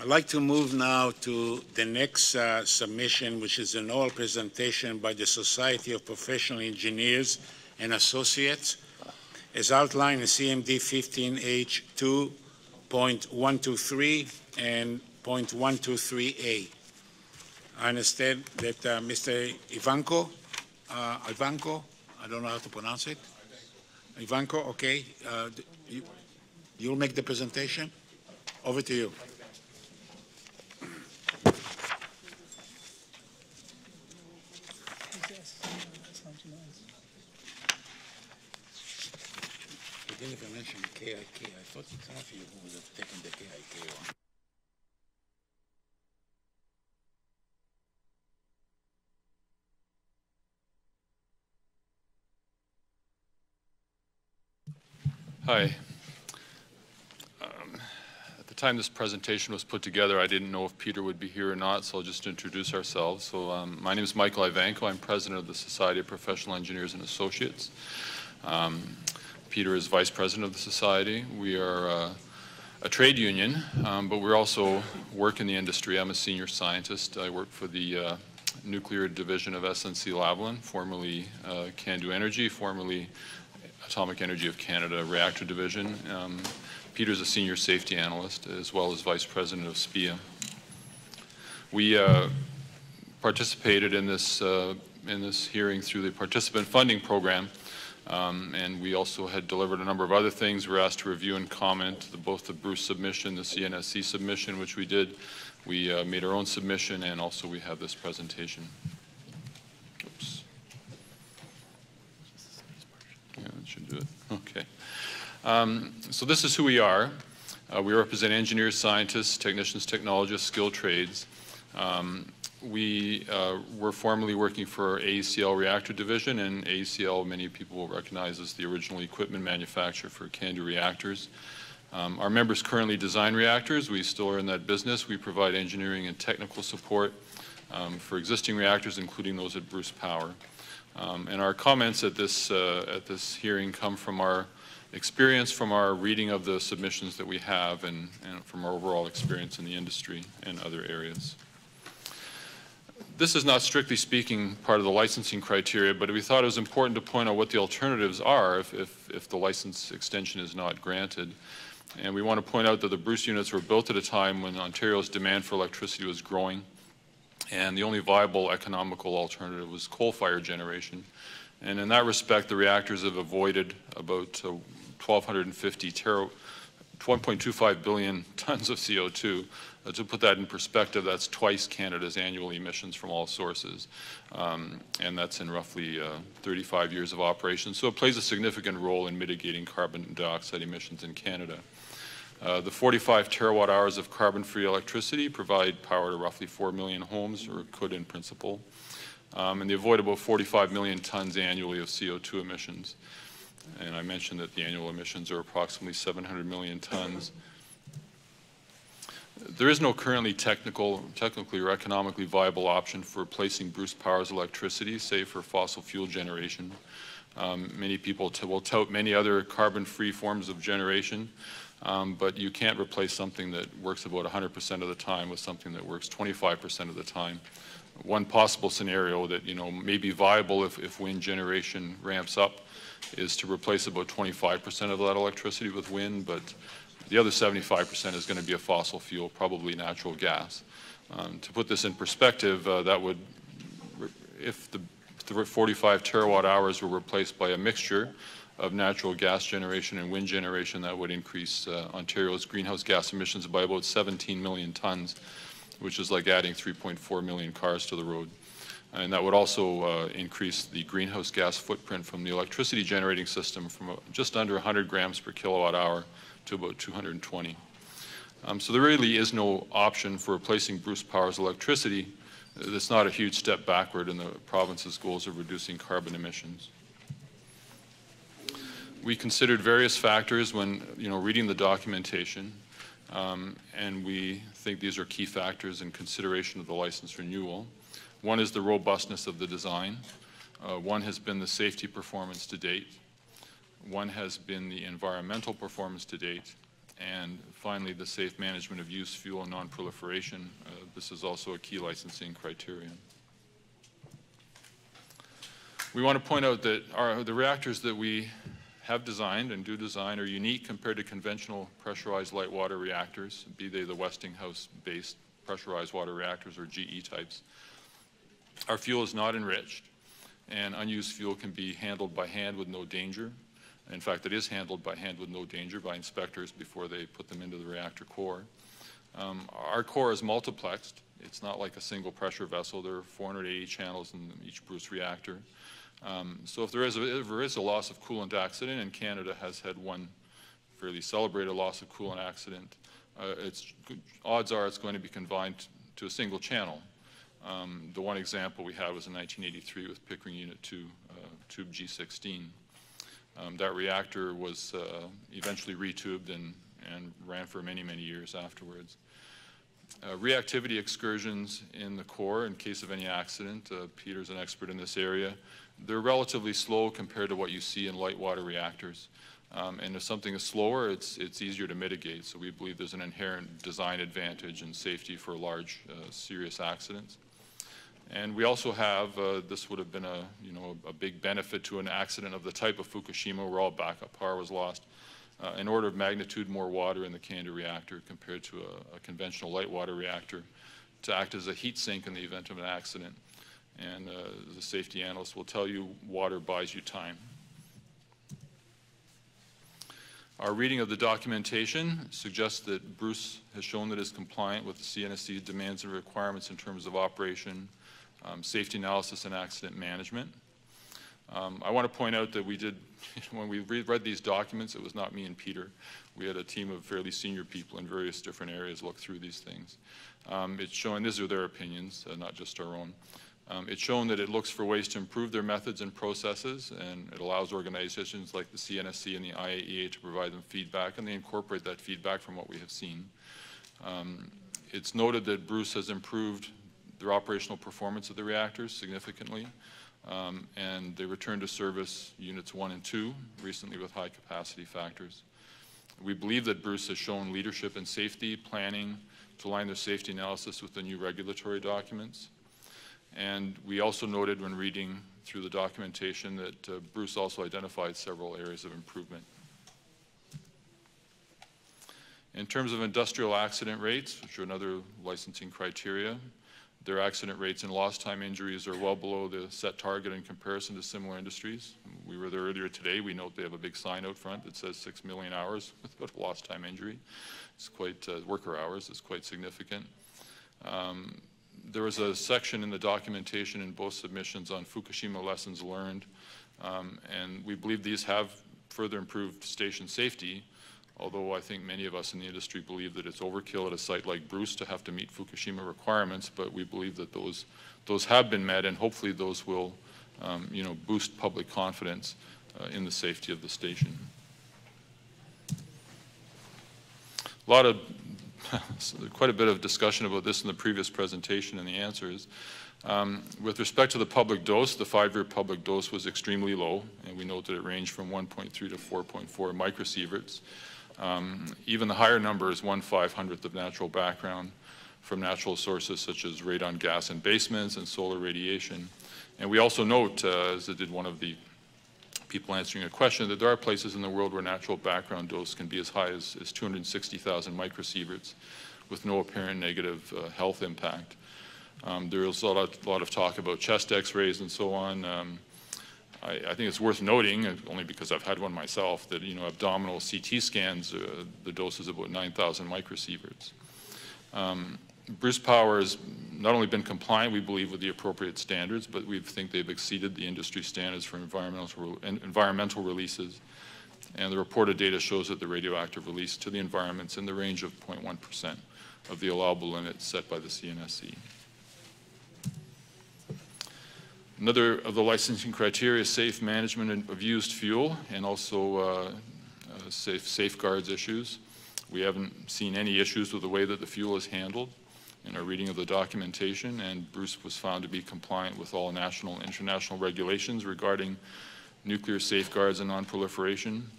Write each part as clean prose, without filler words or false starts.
I'd like to move now to the next submission, which is an oral presentation by the Society of Professional Engineers and Associates, as outlined in CMD 15H2.123 and .123A. I understand that Mr. Ivanko, I don't know how to pronounce it. Ivanko, okay. You'll make the presentation? Over to you. I didn't even mention KIK. I thought some of you would have taken the KIK one. Hi. At the time this presentation was put together, I didn't know if Peter would be here or not, so I'll just introduce ourselves. So my name is Michael Ivanko. I'm president of the Society of Professional Engineers and Associates. Peter is vice president of the society. We are a trade union, but we also work in the industry. I'm a senior scientist. I work for the nuclear division of SNC-Lavalin, formerly Can-Do Energy, formerly Atomic Energy of Canada Reactor Division. Peter's a senior safety analyst as well as vice president of SPIA. We participated in this hearing through the participant funding program, and we also had delivered a number of other things. We were asked to review and comment both the Bruce submission, the CNSC submission, which we did. We made our own submission, and also we have this presentation. Oops. Yeah, that should do it. Okay. So this is who we are. We represent engineers, scientists, technicians, technologists, skilled trades. We were formerly working for AECL Reactor Division, and AECL, many people will recognize as the original equipment manufacturer for Can-Do reactors. Our members currently design reactors. We still are in that business. We provide engineering and technical support for existing reactors, including those at Bruce Power. And our comments at this hearing come from our experience, from our reading of the submissions that we have, and from our overall experience in the industry and other areas. This is not, strictly speaking, part of the licensing criteria, but we thought it was important to point out what the alternatives are if the license extension is not granted. And we want to point out that the Bruce units were built at a time when Ontario's demand for electricity was growing, and the only viable economical alternative was coal-fired generation. And in that respect, the reactors have avoided about 1.25 billion tons of CO2. To put that in perspective, that's twice Canada's annual emissions from all sources. And that's in roughly 35 years of operation. So it plays a significant role in mitigating carbon dioxide emissions in Canada. The 45 terawatt hours of carbon-free electricity provide power to roughly 4 million homes, or could in principle. And they avoid about 45 million tons annually of CO2 emissions. And I mentioned that the annual emissions are approximately 700 million tons. There is no currently technically or economically viable option for replacing Bruce Power's electricity, save for fossil fuel generation. Many people will tout many other carbon-free forms of generation, but you can't replace something that works about 100% of the time with something that works 25% of the time. One possible scenario that may be viable if wind generation ramps up is to replace about 25% of that electricity with wind, but the other 75% is going to be a fossil fuel, probably natural gas. To put this in perspective, that would, if the 45 terawatt hours were replaced by a mixture of natural gas generation and wind generation, that would increase Ontario's greenhouse gas emissions by about 17 million tons, which is like adding 3.4 million cars to the road. And that would also increase the greenhouse gas footprint from the electricity generating system from just under 100 grams per kilowatt hour to about 220. So there really is no option for replacing Bruce Power's electricity. That's not a huge step backward in the province's goals of reducing carbon emissions. We considered various factors when reading the documentation, and we think these are key factors in consideration of the license renewal. One is the robustness of the design. One has been the safety performance to date. One has been the environmental performance to date. And finally, the safe management of used fuel and non-proliferation. This is also a key licensing criterion. We want to point out that the reactors that we have designed and do design are unique compared to conventional pressurized light water reactors, be they the Westinghouse-based pressurized water reactors or GE types. Our fuel is not enriched, and unused fuel can be handled by hand with no danger. In fact, it is handled by hand with no danger by inspectors before they put them into the reactor core. Our core is multiplexed. It's not like a single pressure vessel. There are 480 channels in each Bruce reactor. So if there is a loss of coolant accident, and Canada has had one fairly celebrated loss of coolant accident, odds are it's going to be confined to a single channel. The one example we had was in 1983 with Pickering Unit 2, tube G16. That reactor was eventually retubed and ran for many, many years afterwards. Reactivity excursions in the core in case of any accident, Peter's an expert in this area, they're relatively slow compared to what you see in light water reactors. And if something is slower, it's easier to mitigate. So we believe there's an inherent design advantage and safety for large, serious accidents. And we also have, this would have been a big benefit to an accident of the type of Fukushima where all backup power was lost. An order of magnitude more water in the Canada reactor compared to a conventional light water reactor to act as a heat sink in the event of an accident. And the safety analyst will tell you water buys you time. Our reading of the documentation suggests that Bruce has shown that it is compliant with the CNSC's demands and requirements in terms of operation, safety analysis, and accident management. I want to point out that we did, when we read these documents, it was not me and Peter. We had a team of fairly senior people in various different areas look through these things. It's showing, these are their opinions, not just our own. It's shown that it looks for ways to improve their methods and processes, and it allows organizations like the CNSC and the IAEA to provide them feedback, and they incorporate that feedback from what we have seen. It's noted that Bruce has improved their operational performance of the reactors significantly, and they returned to service units 1 and 2 recently with high capacity factors. We believe that Bruce has shown leadership in safety planning to align their safety analysis with the new regulatory documents. And we also noted when reading through the documentation that Bruce also identified several areas of improvement. In terms of industrial accident rates, which are another licensing criteria, their accident rates and lost time injuries are well below the set target in comparison to similar industries. We were there earlier today. We note they have a big sign out front that says 6 million hours without a lost time injury. It's quite, worker hours, it's quite significant. There was a section in the documentation in both submissions on Fukushima lessons learned, and we believe these have further improved station safety, although I think many of us in the industry believe that it's overkill at a site like Bruce to have to meet Fukushima requirements, but we believe that those have been met, and hopefully those will boost public confidence in the safety of the station. Quite a bit of discussion about this in the previous presentation and the answers. With respect to the public dose, the 5-year public dose was extremely low, and we note that it ranged from 1.3 to 4.4 microsieverts. Even the higher number is 1/500th of natural background from natural sources such as radon gas in basements and solar radiation. And we also note, as did one of the people answering a question, that there are places in the world where natural background dose can be as high as 260,000 microsieverts with no apparent negative health impact. There is a lot of talk about chest x-rays and so on. I think it's worth noting, only because I've had one myself, that abdominal CT scans, the dose is about 9,000 microsieverts. Bruce Power has not only been compliant, we believe, with the appropriate standards, but we think they've exceeded the industry standards for environmental releases. And the reported data shows that the radioactive release to the environment's in the range of 0.1% of the allowable limits set by the CNSC. Another of the licensing criteria is safe management of used fuel, and also safeguards issues. We haven't seen any issues with the way that the fuel is handled in our reading of the documentation, and Bruce was found to be compliant with all national and international regulations regarding nuclear safeguards and non-proliferation.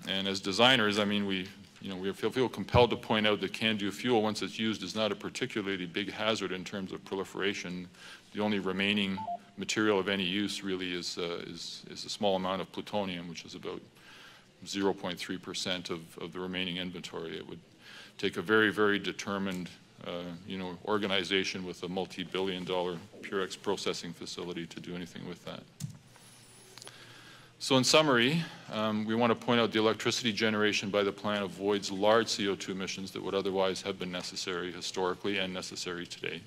And as designers, I mean, we we feel compelled to point out that CANDU fuel, once it's used, is not a particularly big hazard in terms of proliferation. The only remaining material of any use really is a small amount of plutonium, which is about 0.3% of the remaining inventory. It would take a very, very determined organization with a multi-billion-dollar Purex processing facility to do anything with that. So in summary, we want to point out the electricity generation by the plant avoids large CO2 emissions that would otherwise have been necessary historically and necessary today.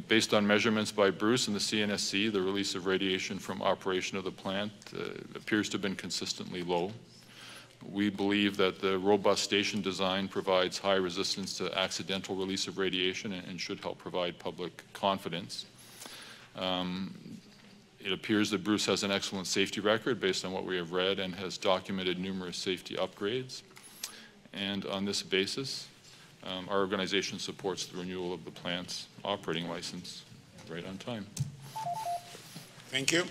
Based on measurements by Bruce and the CNSC, the release of radiation from operation of the plant appears to have been consistently low. We believe that the robust station design provides high resistance to accidental release of radiation and should help provide public confidence. It appears that Bruce has an excellent safety record based on what we have read and has documented numerous safety upgrades. And on this basis, our organization supports the renewal of the plant's operating license right on time. Thank you.